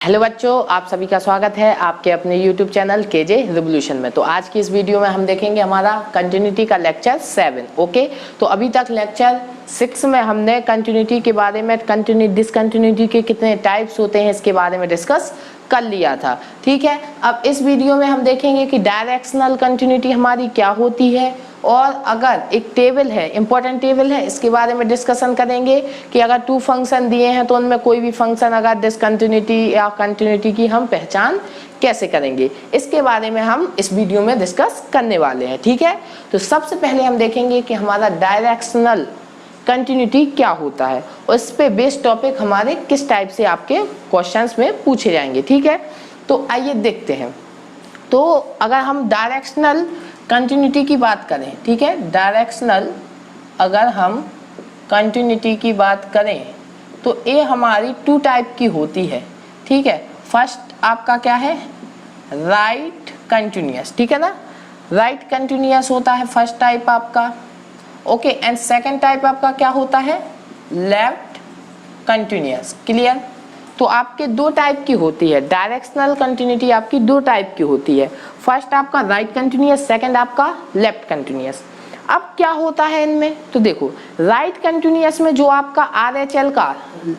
Hello बच्चों, आप सभी का स्वागत है आपके अपने YouTube चैनल केजे रिवोल्यूशन में। तो आज की इस वीडियो में हम देखेंगे हमारा कंटिन्यूटी का लेक्चर 7। ओके, तो अभी तक लेक्चर 6 में हमने कंटिन्यूटी के बारे में, डिसकंटिन्यूटी के कितने टाइप्स होते हैं इसके बारे में डिस्कस कर लिया था। ठीक है, अब इस वीडियो में हम देखेंगे कि डायरेक्शनल कंटिन्यूटी हमारी क्या होती है, और अगर एक टेबल है, इंपॉर्टेंट टेबल है, इसके बारे में डिस्कशन करेंगे कि अगर 2 फंक्शन दिए हैं तो उनमें कोई भी फंक्शन अगर डिसकंटिन्यूटी या कंटिन्यूटी की हम पहचान कैसे करेंगे, इसके बारे में हम इस वीडियो में डिस्कस करने वाले हैं। ठीक है, तो सबसे पहले हम देखेंगे कि हमारा डायरेक्शनल कंटिन्यूटी क्या होता है और इस पे बेस्ड टॉपिक हमारे किस टाइप से आपके क्वेश्चंस में पूछे जाएंगे। ठीक है, तो आइए देखते हैं। तो अगर हम डायरेक्शनल कंटिन्यूटी की बात करें, ठीक है, डायरेक्शनल अगर हम कंटिन्यूटी की बात करें तो ये हमारी 2 टाइप की होती है। ठीक है, फर्स्ट आपका क्या है, राइट कंटिन्यूअस। ठीक है ना, राइट कंटिन्यूअस होता है फर्स्ट टाइप आपका। ओके, एंड सेकंड टाइप आपका क्या होता है, लेफ्ट कंटिन्यूअस। क्लियर, तो आपके 2 टाइप की होती है डायरेक्शनल कंटिन्यूटी, आपकी 2 टाइप की होती है। फर्स्ट आपका राइट कंटिन्यूअस, सेकंड आपका लेफ्ट कंटिन्यूअस। अब क्या होता है इनमें, तो देखो राइट कंटिन्यूअस में जो आपका RHL का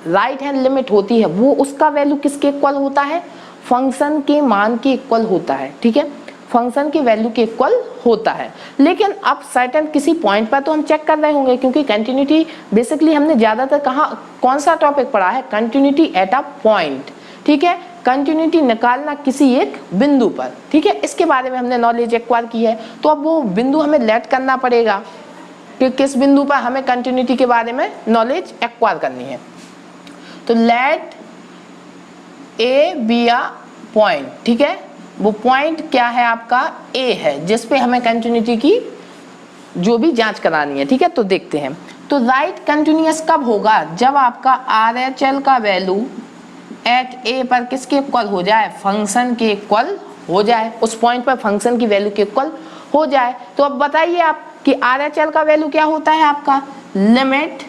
राइट हैंड लिमिट होती है वो उसका वैल्यू किसके इक्वल होता है, फंक्शन के मान के इक्वल होता है। ठीक है, फंक्शन की वैल्यू के इक्वल होता है। लेकिन अब सर्टेन किसी पॉइंट पर तो हम चेक कर रहे होंगे, क्योंकि कंटिन्यूटी बेसिकली हमने ज्यादातर कौन सा टॉपिक पढ़ा है, कंटिन्यूटी एट अ पॉइंट। ठीक है, कंटिन्यूटी निकालना किसी एक बिंदु पर। ठीक है, इसके बारे में हमने नॉलेज एक्वायर की है। तो अब वो बिंदु हमें लेट करना पड़ेगा कि किस बिंदु पर हमें कंटिन्यूटी के बारे में नॉलेज एक्वायर करनी है। तो let A be a point. ठीक है, वो पॉइंट क्या है आपका, ए है, जिस पे हमें कंटिन्यूटी की जो भी जांच करानी है। ठीक है, तो देखते हैं। तो राइट कंटिन्यूअस कब होगा, जब आपका RHL का वैल्यू एट ए पर किसके इक्वल हो जाए, फंक्शन के इक्वल हो जाए, उस पॉइंट पर फंक्शन की वैल्यू के इक्वल हो जाए। तो अब बताइए आप कि RHL का वैल्यू क्या होता है आपका, limit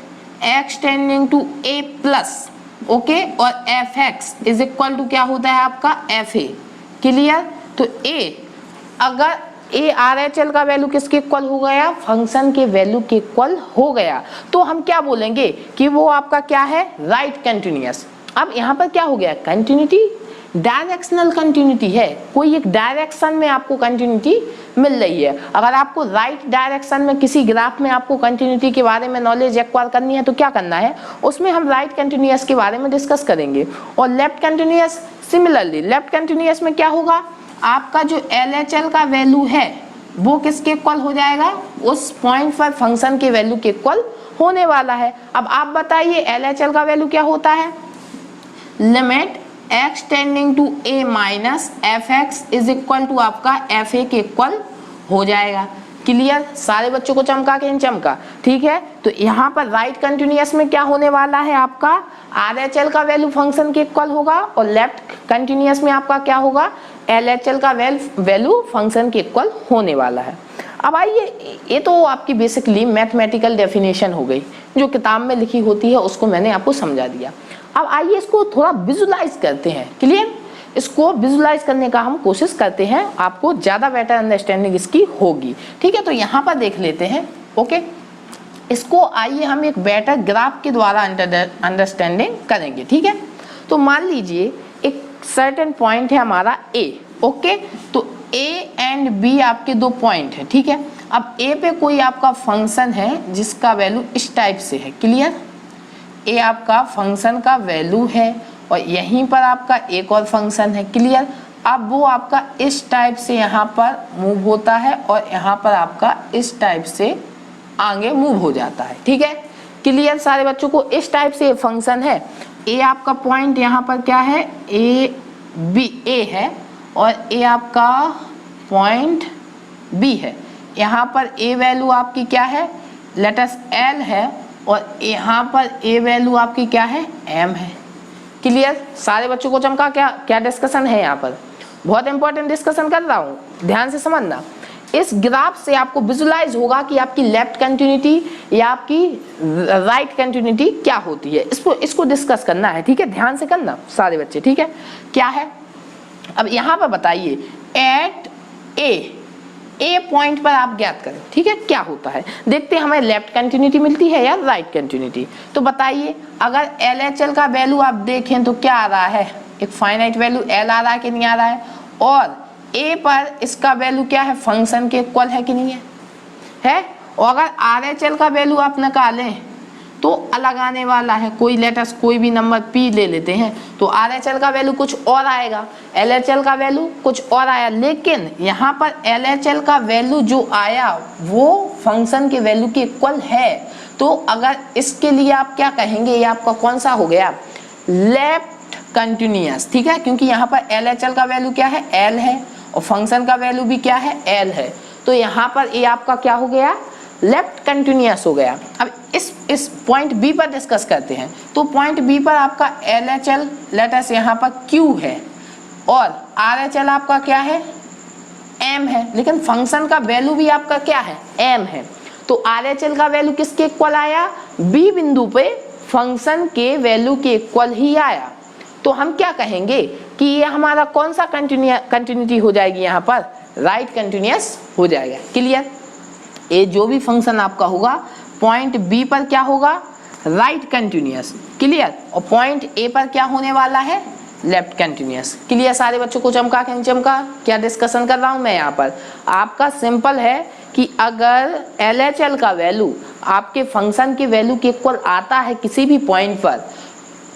x tending to a plus, okay, और fx इज इक्वल टू क्या होता है आपका fa। क्लियर, तो a अगर RHL का वैल्यू किसके इक्वल हो गया, फंक्शन के वैल्यू के इक्वल हो गया, तो हम क्या बोलेंगे कि वो आपका क्या है, राइट कंटिन्यूअस। अब यहाँ पर क्या हो गया, कंटिन्यूटी डायरेक्शनल कंटिन्यूटी है, कोई एक डायरेक्शन में आपको कंटिन्यूटी मिल रही है। अगर आपको राइट डायरेक्शन में किसी ग्राफ में आपको कंटिन्यूटी के बारे में नॉलेज एक्वायर करनी है तो क्या करना है, उसमें हम राइट कंटिन्यूअस के बारे में डिस्कस करेंगे। और left continuous similarly, left continuous में क्या होगा, आपका जो LHL का वैल्यू है वो किसके इक्वल हो जाएगा, उस पॉइंट पर फंक्शन के वैल्यू के इक्वल होने वाला है। अब आप बताइए LHL का वैल्यू क्या होता है, limit x tending to a minus fx is equal to आपका fa के इक्वल हो जाएगा। क्लियर, सारे बच्चों को चमका के चमका। ठीक है, तो यहाँ पर राइट कंटिन्यूअस में क्या होने वाला है, आपका RHL का वैल्यू फंक्शन के इक्वल होगा, और लेफ्ट कंटिन्यूअस में आपका क्या होगा, LHL का वैल्यू फंक्शन के इक्वल होने वाला है। अब आइए, ये तो आपकी बेसिकली मैथमेटिकल डेफिनेशन हो गई, जो किताब में लिखी होती है उसको मैंने आपको समझा दिया। अब आइए इसको थोड़ा विजुलाइज करते हैं। क्लियर, इसको विजुलाइज करने का हम कोशिश करते हैं, आपको ज्यादा बेटर अंडरस्टैंडिंग इसकी होगी। ठीक है, तो यहाँ पर देख लेते हैं। ओके, इसको आइए हम एक बेटर ग्राफ के द्वारा अंडरस्टैंडिंग करेंगे। ठीक है, तो मान लीजिए एक सर्टेन पॉइंट है हमारा A। ओके, तो A एंड B आपके 2 पॉइंट है। ठीक है, अब A पे कोई आपका फंक्शन है जिसका वैल्यू इस टाइप से है। क्लियर, A आपका फंक्शन का वैल्यू है और यहीं पर आपका एक और फंक्शन है। क्लियर, अब वो आपका इस टाइप से यहाँ पर मूव होता है और यहाँ पर आपका इस टाइप से आगे मूव हो जाता है। ठीक है, क्लियर, सारे बच्चों को इस टाइप से फंक्शन है। A आपका पॉइंट यहाँ पर क्या है, A है, और A आपका पॉइंट B है। यहाँ पर A वैल्यू आपकी क्या है, लेट अस L है, और यहाँ पर A वैल्यू आपकी क्या है, M है। क्लियर, सारे बच्चों को चमका, क्या क्या डिस्कशन है यहाँ पर, बहुत इंपॉर्टेंट डिस्कशन कर रहा हूँ, ध्यान से समझना। इस ग्राफ से आपको विजुलाइज होगा कि आपकी लेफ्ट कंटिन्यूटी या आपकी राइट कंटिन्यूटी क्या होती है। इसको डिस्कस करना है, ठीक है, ध्यान से करना सारे बच्चे, ठीक है। क्या है, अब यहाँ पर बताइए एट ए पॉइंट पर आप ज्ञात करें, ठीक है, क्या होता है। देखते हैं हमें लेफ्ट कंटिन्यूटी मिलती है या राइट कंटिन्यूटी। तो बताइए अगर LHL का वैल्यू आप देखें तो क्या आ रहा है, एक फाइनाइट वैल्यू L आ रहा है कि नहीं आ रहा है, और A पर इसका वैल्यू क्या है, फंक्शन के इक्वल है कि नहीं है। और अगर RHL का वैल्यू आप निकालें तो अलग आने वाला है, कोई लेटर्स कोई भी नंबर P ले लेते हैं तो RHL का वैल्यू कुछ और आएगा, LHL का वैल्यू कुछ और आया। लेकिन यहाँ पर LHL का वैल्यू जो आया वो फंक्शन के वैल्यू के इक्वल है। तो अगर इसके लिए आप क्या कहेंगे, ये आपका कौन सा हो गया, लेफ्ट कंटिन्यूअस, ठीक है, क्योंकि यहाँ पर LHL का वैल्यू क्या है, L है, और फंक्शन का वैल्यू भी क्या है, L है। तो यहाँ पर ये आपका क्या हो गया, लेफ्ट कंटिन्यूअस हो गया। अब इस पॉइंट बी पर डिस्कस करते हैं। तो पॉइंट बी पर आपका LHL लेटर्स यहाँ पर Q है और RHL आपका क्या है, M है, लेकिन फंक्शन का वैल्यू भी आपका क्या है, M है। तो RHL का वैल्यू किसके इक्वल आया, बी बिंदु पे फंक्शन के वैल्यू के इक्वल ही आया। तो हम क्या कहेंगे कि ये हमारा कौन सा कंटिन्यूटी हो जाएगी, यहाँ पर राइट कंटिन्यूअस हो जाएगा। क्लियर, ये जो भी फंक्शन आपका होगा पॉइंट बी पर क्या होगा, राइट कंटिन्यूअस। क्लियर, और पॉइंट ए पर क्या होने वाला है, लेफ्ट कंटिन्यूअस। क्लियर, सारे बच्चों को चमका के नहीं चमका, क्या डिस्कशन कर रहा हूं मैं यहाँ पर। आपका सिंपल है कि अगर LHL का वैल्यू आपके फंक्शन के वैल्यू के इक्वल आता है किसी भी पॉइंट पर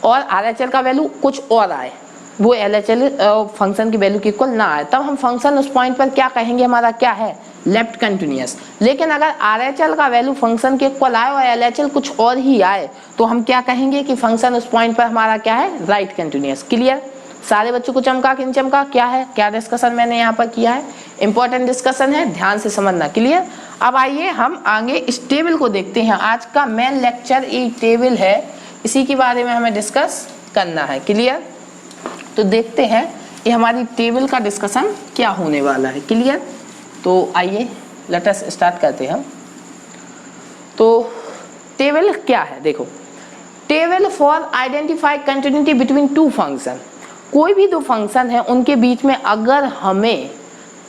और RHL का वैल्यू कुछ और आए, वो LHL फंक्शन की वैल्यू के इक्वल ना आए, तब हम फंक्शन उस पॉइंट पर क्या कहेंगे, हमारा क्या है, लेफ्ट कंटिन्यूअस। लेकिन अगर RHL का वैल्यू फंक्शन के इक्वल आए और LHL कुछ और ही आए तो हम क्या कहेंगे कि फंक्शन उस पॉइंट पर हमारा क्या है, राइट कंटिन्यूअस। क्लियर, सारे बच्चों को चमका कि नहीं चमका, क्या है, क्या डिस्कशन मैंने यहाँ पर किया है, इंपॉर्टेंट डिस्कशन है, ध्यान से समझना। क्लियर, अब आइए हम आगे इस टेबल को देखते हैं। आज का मेन लेक्चर ये टेबल है, इसी के बारे में हमें डिस्कस करना है। क्लियर, तो देखते हैं ये हमारी टेबल का डिस्कशन क्या होने वाला है। क्लियर, तो आइए लेट अस स्टार्ट करते हैं हम। तो टेबल क्या है, देखो, table for identify continuity between two function. कोई भी दो फंक्शन है उनके बीच में अगर हमें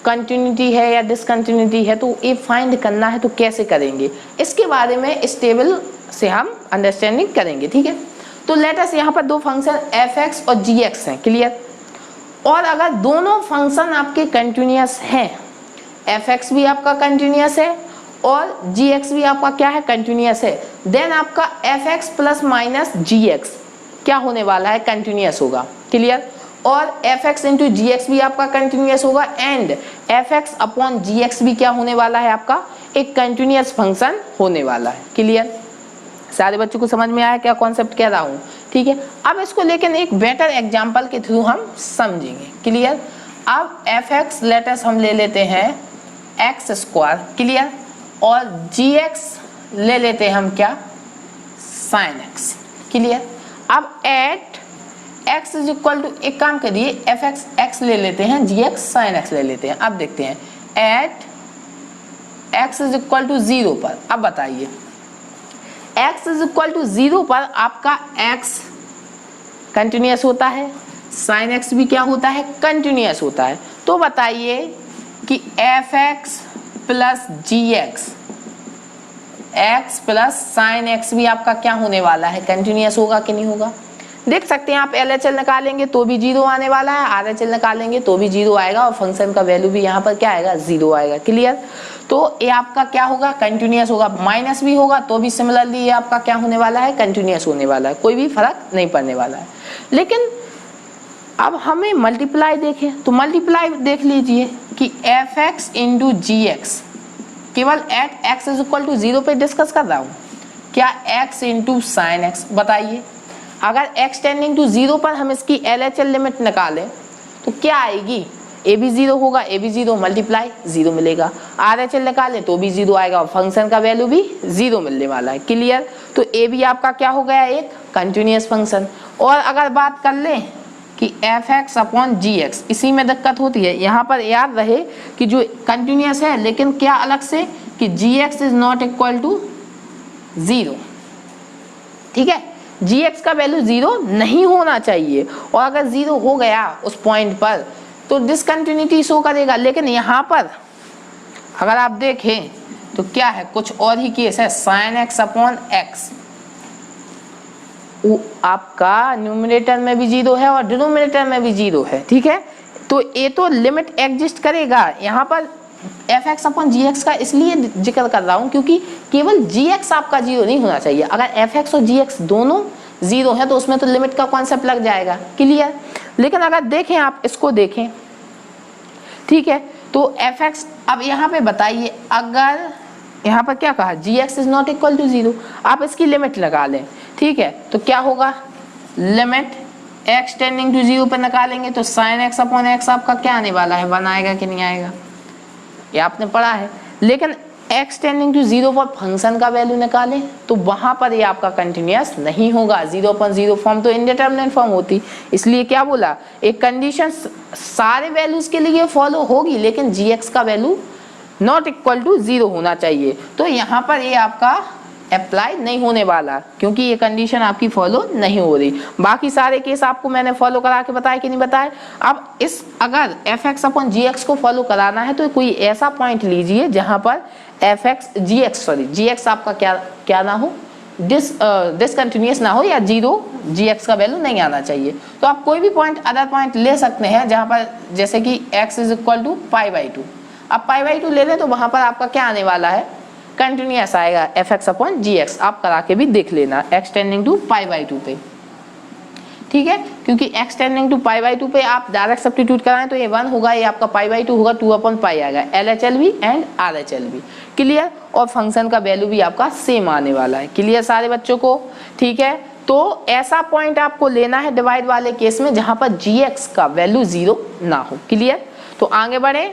कंटिन्यूटी है या डिसकंटिन्यूटी है तो ये फाइंड करना है, तो कैसे करेंगे, इसके बारे में इस टेबल से हम अंडरस्टैंडिंग करेंगे। ठीक है, तो लेट अस यहाँ पर दो फंक्शन f(x) और g(x) हैं। क्लियर, और अगर दोनों फंक्शन आपके कंटिन्यूअस हैं, f(x) भी आपका कंटिन्यूअस है और g(x) भी आपका क्या है, कंटिन्यूअस है, देन आपका f(x) प्लस माइनस g(x) क्या होने वाला है, कंटिन्यूअस होगा। क्लियर, और f(x) इंटू g(x) भी आपका कंटिन्यूअस होगा एंड f(x) अपॉन g(x) भी क्या होने वाला है, आपका एक कंटिन्यूअस फंक्शन होने वाला है। क्लियर, सारे बच्चों को समझ में आया क्या कॉन्सेप्ट कह रहा हूँ। ठीक है, अब इसको लेकिन एक बेटर एग्जांपल के थ्रू हम समझेंगे। क्लियर, अब f(x) लेटर्स हम ले लेते हैं x²। क्लियर, और g(x) ले लेते हैं हम क्या, sin x। क्लियर, अब at x is equal to, एक काम करिए f(x) x ले लेते हैं, g(x) sin x ले लेते हैं। अब देखते हैं at x is equal to 0 पर, अब बताइए x इज इक्वल टू 0 पर आपका x कंटिन्यूअस होता है, sin x भी क्या होता है, कंटिन्यूअस होता है। तो बताइए कि f(x) plus g(x) x plus sin x भी आपका क्या होने वाला है, कंटिन्यूअस होगा कि नहीं होगा। देख सकते हैं आप LHL निकालेंगे तो भी 0 आने वाला है, RHL निकालेंगे तो भी 0 आएगा और फंक्शन का वैल्यू भी यहाँ पर क्या आएगा, 0 आएगा। क्लियर, तो ये आपका क्या होगा, कंटिन्यूअस होगा। माइनस भी होगा तो भी सिमिलरली ये आपका क्या होने वाला है, कंटिन्यूअस होने वाला है, कोई भी फर्क नहीं पड़ने वाला है। लेकिन अब हमें मल्टीप्लाई देखें तो मल्टीप्लाई देख लीजिए कि f(x) इंटू g(x) केवल at x is equal to 0 पे डिस्कस कर रहा हूँ, क्या x इंटू साइन x। बताइए अगर x टेंडिंग टू 0 पर हम इसकी LHL लिमिट निकालें तो क्या आएगी, a भी 0 होगा, a भी 0, मल्टीप्लाई 0 मिलेगा। RHL निकालें तो भी 0 आएगा और फंक्शन का वैल्यू भी 0 मिलने वाला है। क्लियर, तो a भी आपका क्या हो गया, एक कंटिन्यूअस फंक्शन। और अगर बात कर लें कि F x upon g x, इसी में दिक्कत होती है। यहाँ पर याद रहे कि जो कंटिन्यूस है लेकिन क्या अलग से कि g x is not equal to 0, ठीक है। जी एक्स का वैल्यू 0 नहीं होना चाहिए, और अगर 0 हो गया उस पॉइंट पर तो डिसकंटिन्यूटी शो करेगा। लेकिन यहाँ पर अगर आप देखें तो क्या है, कुछ और ही केस है, साइन एक्स अपॉन एक्स, आपका न्यूमरेटर में भी 0 है और डिनोमिनेटर में भी 0 है, ठीक है। तो ये तो लिमिट एग्जिस्ट करेगा। यहाँ पर F x upon g x का इसलिए जिक्र कर रहा हूँ क्योंकि केवल जी एक्स आपका 0 नहीं होना चाहिए। अगर एफ एक्स और जी एक्स दोनों 0 है तो उसमें तो लिमिट का कॉन्सेप्ट लग जाएगा, क्लियर। लेकिन अगर देखें, आप इसको देखें, ठीक है, तो एफ एक्स, अब यहाँ पे बताइए, अगर यहाँ पर क्या कहा, g x is not equal to 0, आप इसकी लिमिट लगा लें, ठीक है, तो क्या होगा, लिमिट एक्स टेंडिंग टू 0 पर निकालेंगे तो साइन एक्स अपॉन एक्स आपका क्या आने वाला है, 1 आएगा कि नहीं आएगा, ये आपने पढ़ा है। लेकिन एक्स टेंडिंग टू 0 पर फंक्शन का वैल्यू निकालें तो वहां पर ये आपका कंटिन्यूअस नहीं होगा, 0/0 फॉर्म तो इंडिटरमिनेट फॉर्म होती। इसलिए क्या बोला, एक कंडीशन सारे वैल्यूज के लिए फॉलो होगी लेकिन जी एक्स का वैल्यू नॉट इक्वल टू 0 होना चाहिए। तो यहाँ पर ये आपका अप्लाई नहीं होने वाला क्योंकि ये कंडीशन आपकी फॉलो नहीं हो रही। बाकी सारे केस आपको मैंने फॉलो करा के बताया कि नहीं बताया। अब इस अगर F x upon g x को फॉलो कराना है तो कोई ऐसा पॉइंट लीजिए जहां पर एफ एक्स जी एक्स आपका क्या ना हो, डिसकंटिन्यूअस ना हो या 0 जी एक्स का वैल्यू नहीं आना चाहिए। तो आप कोई भी पॉइंट अदर पॉइंट ले सकते हैं जहां पर जैसे कि x इज इक्वल टू π/2, अब π/2 ले लें तो वहां पर आपका क्या आने वाला है, कंटिन्यूअस आएगा F x upon g x. आप करा के भी देख लेना x टेंडिंग टू π/2 पे, ठीक है, क्योंकि x टेंडिंग टू π/2 पे आप डायरेक्ट सब्स्टिट्यूट कराएं तो ये 1 होगा, ये आपका π/2 होगा, 2/π आएगा, LHLB एंड RHLB, क्लियर। और फंक्शन का वैल्यू भी आपका सेम आने वाला है, क्लियर सारे बच्चों को, ठीक है। तो ऐसा पॉइंट आपको लेना है डिवाइड वाले केस में जहां पर gx का वैल्यू 0 ना हो, क्लियर। तो आगे बढ़े,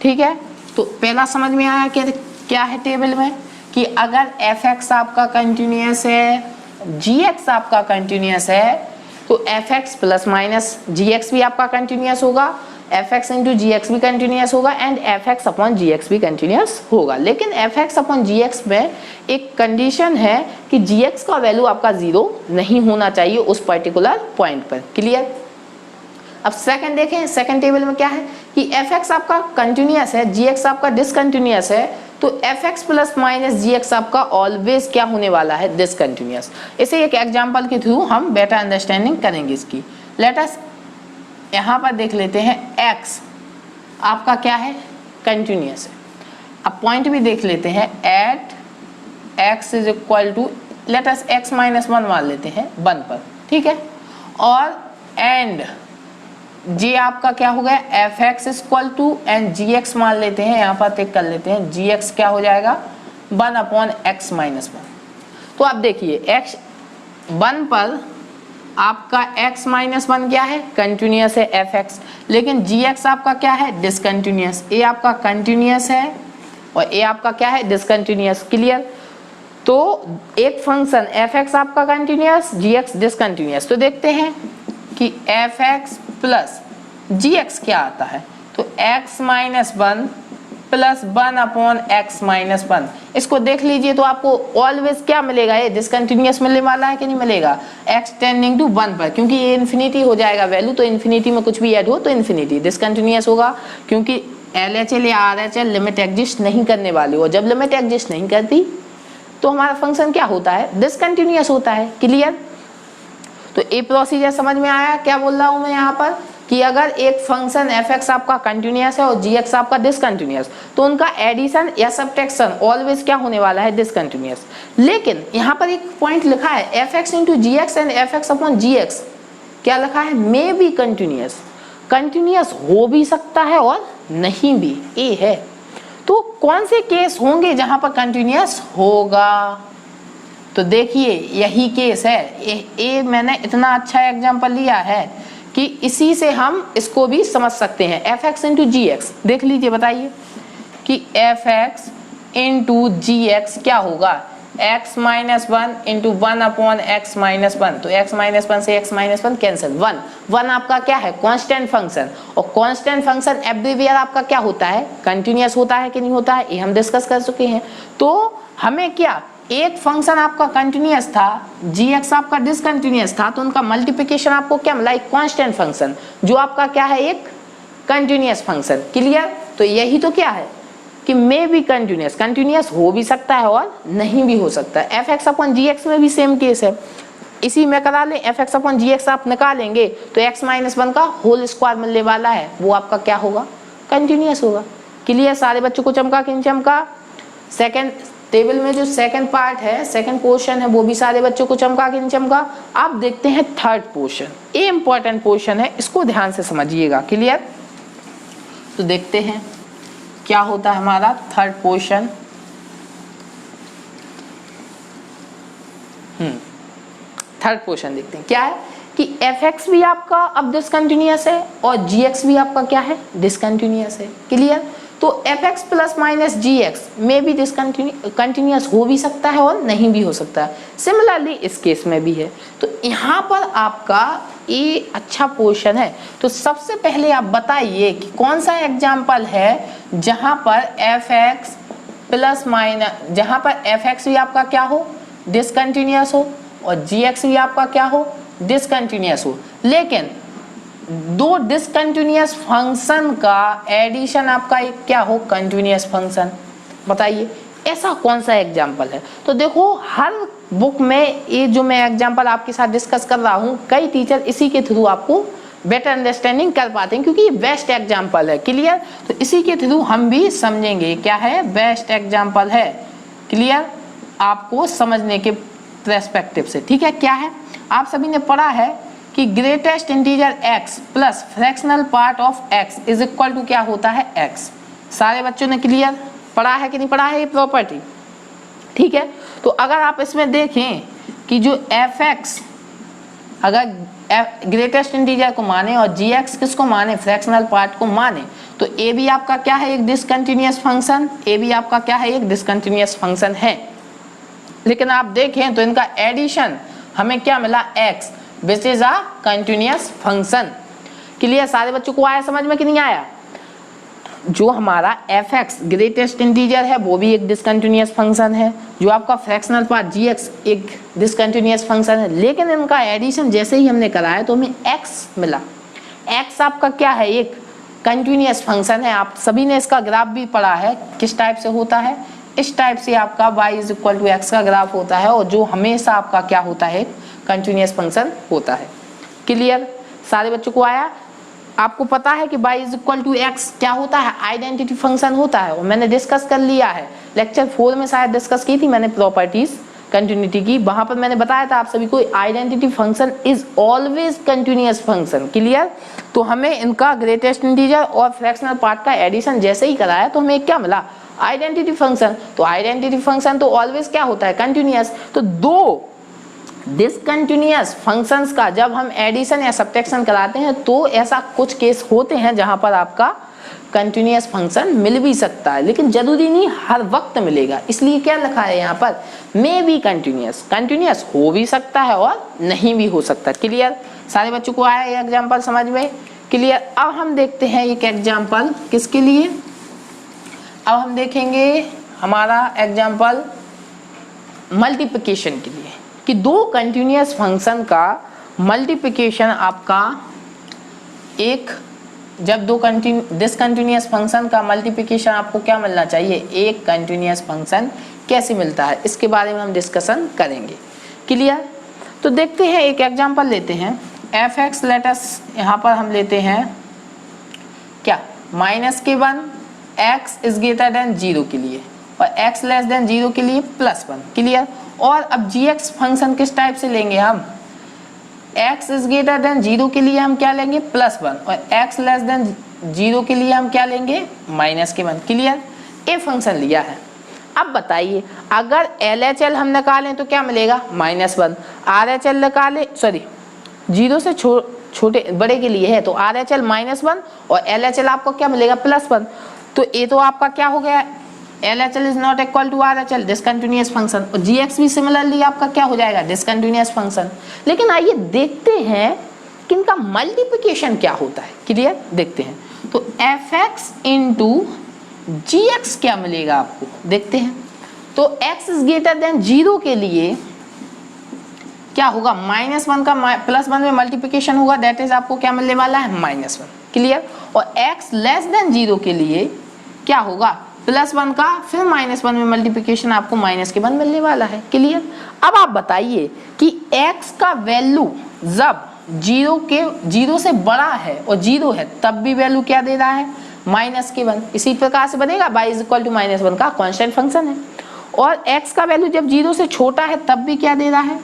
ठीक है। तो पहला समझ में आया कि क्या है टेबल में कि अगर एफ एक्स आपका कंटिन्यूअस है, जी एक्स आपका कंटिन्यूअस है तो f x plus minus g x भी आपका कंटिन्यूअस होगा, f x into g x भी कंटिन्यूअस होगा and f x upon g x भी कंटिन्यूअस होगा। लेकिन f x upon g x में एक कंडीशन है कि जी एक्स का वैल्यू आपका 0 नहीं होना चाहिए उस पर्टिकुलर पॉइंट पर, क्लियर। अब सेकंड देखें, सेकंड टेबल में क्या है कि एफ एक्स आपका कंटिन्यूअस है, जी एक्स आपका डिसकंटिन्यूअस है, तो f x plus minus g x आपका ऑलवेज क्या होने वाला है, डिसकंटिन्यूअस। इसे एक एग्जांपल के थ्रू हम बेटर अंडरस्टैंडिंग करेंगे इसकी। लेट अस यहाँ पर देख लेते हैं, x आपका क्या है, कंटिन्यूअस है। अब पॉइंट भी देख लेते हैं, at x is equal to, let us x -1 मान लेते हैं 1 पर, ठीक है। और एंड जी आपका क्या हो गया, f x equal to and g x मान लेते हैं, यहाँ पर टिक कर लेते हैं, जी एक्स क्या हो जाएगा 1/x -1। तो आप देखिए x 1 पर आपका x -1 क्या है, कंटिन्यूअस है एफ एक्स, लेकिन जी एक्स आपका क्या है, डिसकंटिन्यूअस। ए आपका कंटिन्यूअस है और ए आपका क्या है, डिसकंटिन्यूअस, क्लियर। तो एक फंक्शन एफ एक्स आपका कंटिन्यूअस, जी एक्स डिसकंटिन्यूअस। तो देखते हैं कि एफ एक्स प्लस जी एक्स क्या आता है, तो x -1 प्लस 1/x -1, इसको देख लीजिए तो आपको ऑलवेज क्या मिलेगा, ये डिसकंटिन्यूअस मिलने वाला है कि नहीं मिलेगा, x टेंडिंग टू 1 पर, क्योंकि ये इन्फिनिटी हो जाएगा वैल्यू, तो इन्फिनिटी में कुछ भी ऐड हो तो इन्फिनिटी डिसकंटिन्यूअस होगा, क्योंकि LHL या RHL लिमिट एग्जिस्ट नहीं करने वाली हो। जब लिमिट एग्जिस्ट नहीं करती तो हमारा फंक्शन क्या होता है, डिसकंटिन्यूअस होता है, क्लियर। तो ये प्रोसीजर समझ में आया, क्या बोल रहा हूं मैं यहाँ पर कि अगर एक फंक्शन एफ एक्स आपका कंटिन्यूअस है और जी एक्स आपका डिसकंटिन्यूअस, तो उनका एडिशन या सब्ट्रैक्शन ऑलवेज क्या होने वाला है, डिसकंटिन्यूअस। लेकिन यहाँ पर एक पॉइंट लिखा है, f x into g x and f x upon g x क्या लिखा है, मे बी कंटिन्यूअस, कंटिन्यूअस हो भी सकता है और नहीं भी, ए है। तो कौन से केस होंगे जहां पर कंटिन्यूअस होगा, तो देखिए यही केस है। ये मैंने इतना अच्छा एग्जांपल लिया है कि इसी से हम इसको भी समझ सकते हैं। F x into g x देख लीजिए, बताइए कि F x into g x क्या होगा, x minus one into one upon x minus one, तो x माइनस वन से x minus one cancel, one आपका क्या है कांस्टेंट फंक्शन, और कांस्टेंट फंक्शन एवरीवेयर आपका क्या होता है कंटिन्यूअस होता है कि नहीं होता है, ये हम डिस्कस कर चुके हैं। तो हमें क्या एक फंक्शन आपका कंटिन्यूअस था, gx आपका डिसकंटिन्यूअस था, तो उनका मल्टीप्लिकेशन आपको क्या मिला एक कांस्टेंट फंक्शन जो आपका क्या है एक कंटिन्यूअस फंक्शन। क्लियर? तो यही तो क्या है कि मे बी कंटिन्यूअस, कंटिन्यूअस हो भी सकता है और नहीं भी हो सकता है। F x upon g x में भी सेम केस है, इसी में करा लें, F x upon g x आप निकालेंगे तो एक्स माइनस वन का होल स्क्वायर मिलने वाला है, वो आपका क्या होगा कंटिन्यूअस होगा। क्लियर? सारे बच्चों को चमका कि नहीं चमका? सेकेंड टेबल में जो सेकंड पार्ट है, सेकंड पोर्शन है, वो भी सारे बच्चों को चमका कि नहीं चमका? आप देखते हैं थर्ड पोर्शन, ये इंपॉर्टेंट पोर्शन है, इसको ध्यान से समझिएगा। क्लियर? तो देखते हैं क्या होता है हमारा थर्ड पोर्शन। थर्ड पोर्शन देखते हैं क्या है कि एफ एक्स भी आपका अब डिसकंटिन्यूअस है और जी एक्स भी आपका क्या है डिसकंटिन्यूअस है। क्लियर? तो f x plus minus g x में भी कंटिन्यूअस हो भी सकता है और नहीं भी हो सकता है। सिमिलरली इस केस में भी है। तो यहाँ पर आपका ये अच्छा पोर्शन है। तो सबसे पहले आप बताइए कि कौन सा एग्जाम्पल है जहाँ पर एफ एक्स प्लस माइनस, जहाँ पर एफ एक्स भी आपका क्या हो डिसकंटिन्यूअस हो और जी एक्स भी आपका क्या हो डिसकंटिन्यूअस हो, लेकिन दो डिसकंटिन्यूअस फंक्शन का एडिशन आपका एक क्या हो कंटिन्यूअस फंक्शन। बताइए ऐसा कौन सा एग्जाम्पल है? तो देखो हर बुक में ये जो मैं एग्जाम्पल आपके साथ डिस्कस कर रहा हूँ, कई टीचर इसी के थ्रू आपको बेटर अंडरस्टैंडिंग कर पाते हैं क्योंकि ये बेस्ट एग्जाम्पल है। क्लियर? तो इसी के थ्रू हम भी समझेंगे क्या है बेस्ट एग्जाम्पल है। क्लियर? आपको समझने के पर्सपेक्टिव से। ठीक है? क्या है आप सभी ने पढ़ा है कि greatest integer x plus fractional part of x is equal to क्या होता है x। सारे बच्चों ने क्लियर पढ़ा है कि नहीं पढ़ा है ये प्रॉपर्टी? ठीक है? तो अगर आप इसमें देखें कि जो fx अगर ग्रेटेस्ट इंटीजर को माने और gx किसको माने फ्रैक्शनल पार्ट को माने, तो a भी आपका क्या है एक डिसकंटिन्यूअस फंक्शन, a भी आपका क्या है एक डिसकंटिन्यूअस फंक्शन है। लेकिन आप देखें तो इनका एडिशन हमें क्या मिला x which is a continuous function. Clear? सारे बच्चों को आया समझ में कि नहीं आया? जो हमारा एफ एक्स ग्रेटेस्ट इंटीजर है वो भी एक डिसकंटिन्यूअस फंक्शन है, जो आपका फ्रैक्शनल पार्ट जी एक्स एक डिसकंटिन्यूअस फंक्शन है, लेकिन इनका एडिशन जैसे ही हमने कराया तो हमें एक्स मिला। एक्स आपका क्या है एक कंटिन्यूअस फंक्शन है। आप सभी ने इसका ग्राफ भी पढ़ा है, किस टाइप से होता है, इस टाइप से आपका y is equal to x का ग्राफ होता है और जो हमेशा आपका क्या होता है कंटिन्यूअस फंक्शन होता है। क्लियर? सारे बच्चों को आया? आपको पता है कि y is equal to x क्या होता है आइडेंटिटी फंक्शन होता है, और मैंने डिस्कस कर लिया है लेक्चर 4 में शायद डिस्कस की थी मैंने प्रॉपर्टीज कंटिन्यूटी की, वहां पर मैंने बताया था आप सभी को identity function is always continuous function. Clear? तो हमें इनका ग्रेटेस्ट इंटीजर और फ्रैक्शनल पार्ट का एडिशन जैसे ही कराया तो हमें क्या मिला आइडेंटिटी फंक्शन। तो आइडेंटिटी फंक्शन तो ऑलवेज क्या होता है कंटिन्यूअस। तो दो डिसकंटिन्यूअस फंक्शंस का जब हम एडिशन या सब्ट्रैक्शन कराते हैं तो ऐसा कुछ केस होते हैं जहां पर आपका कंटिन्यूअस फंक्शन मिल भी सकता है, लेकिन जरूरी नहीं हर वक्त मिलेगा। इसलिए क्या लिखा है यहाँ पर मे बी कंटिन्यूअस, कंटिन्यूअस हो भी सकता है और नहीं भी हो सकता। क्लियर? सारे बच्चों को आया ये एग्जाम्पल समझ में? क्लियर? अब हम देखते हैं एक एग्जाम्पल किसके लिए, अब हम देखेंगे हमारा एग्जाम्पल मल्टीप्लिकेशन के लिए कि दो कंटिन्यूअस फंक्शन का मल्टीप्लिकेशन आपका एक, जब दो डिसकंटिन्यूअस फंक्शन का मल्टीप्लिकेशन आपको क्या मिलना चाहिए एक कंटिन्यूअस फंक्शन कैसे मिलता है, इसके बारे में हम डिस्कशन करेंगे। क्लियर? तो देखते हैं एक एग्जांपल लेते हैं एफ एक्स लेटस, यहाँ पर हम लेते हैं क्या -(1) x इज ग्रेटर देन 0 के लिए और x लेस देन 0 के लिए +1। क्लियर? और अब gx फंक्शन किस टाइप से लेंगे हम, x इज ग्रेटर देन 0 के लिए हम क्या लेंगे +1 और x लेस देन 0 के लिए हम क्या लेंगे -(1). क्लियर? ये फंक्शन लिया है। अब बताइए अगर LHL हम निकालें तो क्या मिलेगा -1, RHL निकालें, सॉरी 0 से छोटे बड़े के लिए है तो RHL -1 और LHL आपको क्या मिलेगा +1। तो ये तो आपका क्या हो गया LHL is not equal to RHL, discontinuous function. और GX भी सिमिलरली आपका क्या हो जाएगा, डिसकंटिन्यूअस फंक्शन। लेकिन आइए देखते हैं कि इनका मल्टीप्लिकेशन क्या होता है। क्लियर, देखते हैं। तो fx इंटू GX क्या मिलेगा आपको, देखते हैं। तो x इज ग्रेटर देन 0 के लिए क्या होगा, -1 का +1 में मल्टीप्लिकेशन होगा, दैट इज आपको क्या मिलने वाला है, -1। क्लियर। और x लेस देन 0 के लिए क्या होगा, +1 का फिर -1 में मल्टीप्लिकेशन, आपको -1 मिलने वाला है। क्लियर। अब आप बताइए कि x का वैल्यू जब 0 से बड़ा है और 0 है तब भी वैल्यू क्या दे रहा है, -1। इसी प्रकार से बनेगा y इज इक्वल टू -1 का कांस्टेंट फंक्शन है। और x का वैल्यू जब 0 से छोटा है तब भी क्या दे रहा है,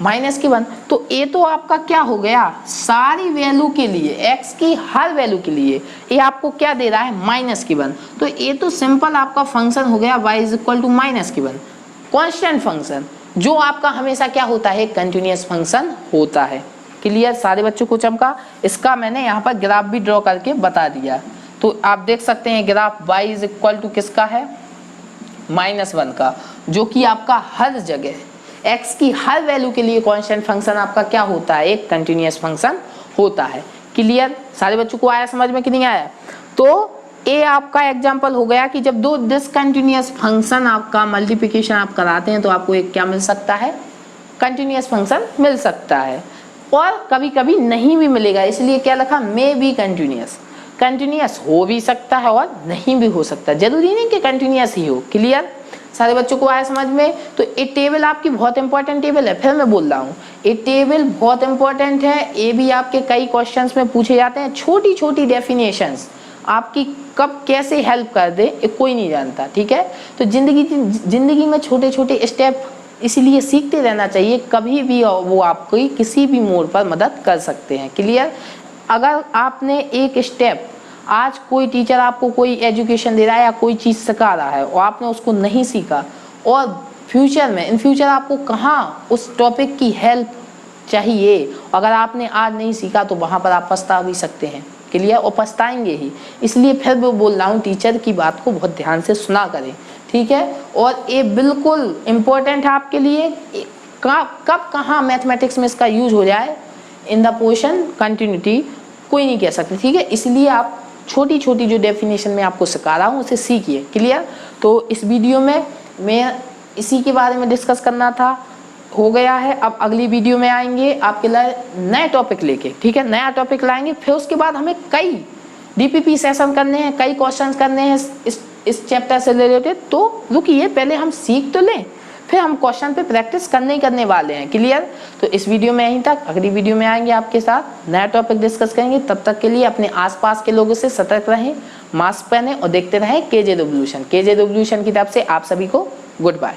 -1। तो ये तो आपका क्या हो गया, सारी वैल्यू के लिए, x की हर वैल्यू के लिए ये आपको क्या दे रहा है, -1। तो ये तो सिंपल आपका फंक्शन हो गया y is equal to -1, constant function, जो आपका हमेशा क्या होता है, कंटिन्यूअस फंक्शन होता है। क्लियर, सारे बच्चों को चमका। इसका मैंने यहाँ पर ग्राफ भी ड्रॉ करके बता दिया। तो आप देख सकते हैं graph y is equal to किसका है, -1 का, जो कि आपका हर जगह x की हर वैल्यू के लिए कांस्टेंट फंक्शन आपका क्या होता है, एक कंटिन्यूअस फंक्शन होता है। क्लियर, सारे बच्चों को आया समझ में कि नहीं आया। तो ये आपका एग्जांपल हो गया कि जब दो डिसकंटिन्यूअस फंक्शन आपका मल्टीप्लिकेशन आप कराते हैं तो आपको एक क्या मिल सकता है, कंटिन्यूअस फंक्शन मिल सकता है। और कभी कभी नहीं भी मिलेगा, इसलिए क्या लिखा, मे बी कंटिन्यूअस। कंटिन्यूअस हो भी सकता है और नहीं भी हो सकता, जरूरी नहीं कि कंटिन्यूअस ही हो। क्लियर, सारे बच्चों को आया समझ में। तो ये टेबल आपकी बहुत इंपॉर्टेंट टेबल है, फिर मैं बोल रहा हूँ ये टेबल बहुत इंपॉर्टेंट है। ये भी आपके कई क्वेश्चंस में पूछे जाते हैं। छोटी छोटी डेफिनेशंस आपकी कब कैसे हेल्प कर दे ये कोई नहीं जानता। ठीक है, तो जिंदगी में छोटे छोटे स्टेप इसीलिए सीखते रहना चाहिए, कभी भी वो आपको किसी भी मोड़ पर मदद कर सकते हैं। क्लियर, अगर आपने एक स्टेप, आज कोई टीचर आपको कोई एजुकेशन दे रहा है या कोई चीज़ सिखा रहा है और आपने उसको नहीं सीखा, और फ्यूचर में इन फ्यूचर आपको कहाँ उस टॉपिक की हेल्प चाहिए, अगर आपने आज नहीं सीखा तो वहाँ पर आप पछता भी सकते हैं। क्लियर, और पछताएंगे ही। इसलिए फिर मैं बोल रहा हूँ टीचर की बात को बहुत ध्यान से सुना करें। ठीक है, और ये बिल्कुल इम्पोर्टेंट है आपके लिए, कब कहाँ मैथमेटिक्स में इसका यूज हो जाए इन द पोर्शन कंटिन्यूटी कोई नहीं कह सकते। ठीक है, इसलिए आप छोटी छोटी जो डेफिनेशन में आपको सिखा रहा हूँ उसे सीखिए। क्लियर, तो इस वीडियो में मैं इसी के बारे में डिस्कस करना था, हो गया है। अब अगली वीडियो में आएंगे आपके लिए नए टॉपिक लेके। ठीक है, नया टॉपिक लाएंगे, फिर उसके बाद हमें कई DPP सेशन करने हैं, कई क्वेश्चंस करने हैं इस चैप्टर से रिलेटेड। तो रुकिए, पहले हम सीख तो लें, फिर हम क्वेश्चन पे प्रैक्टिस करने वाले हैं। क्लियर, तो इस वीडियो में यहीं तक, अगली वीडियो में आएंगे आपके साथ नया टॉपिक डिस्कस करेंगे। तब तक के लिए अपने आसपास के लोगों से सतर्क रहें, मास्क पहने और देखते रहें KJ रिवॉल्यूशन। KJ रिवॉल्यूशन की तरफ से आप सभी को गुड बाय।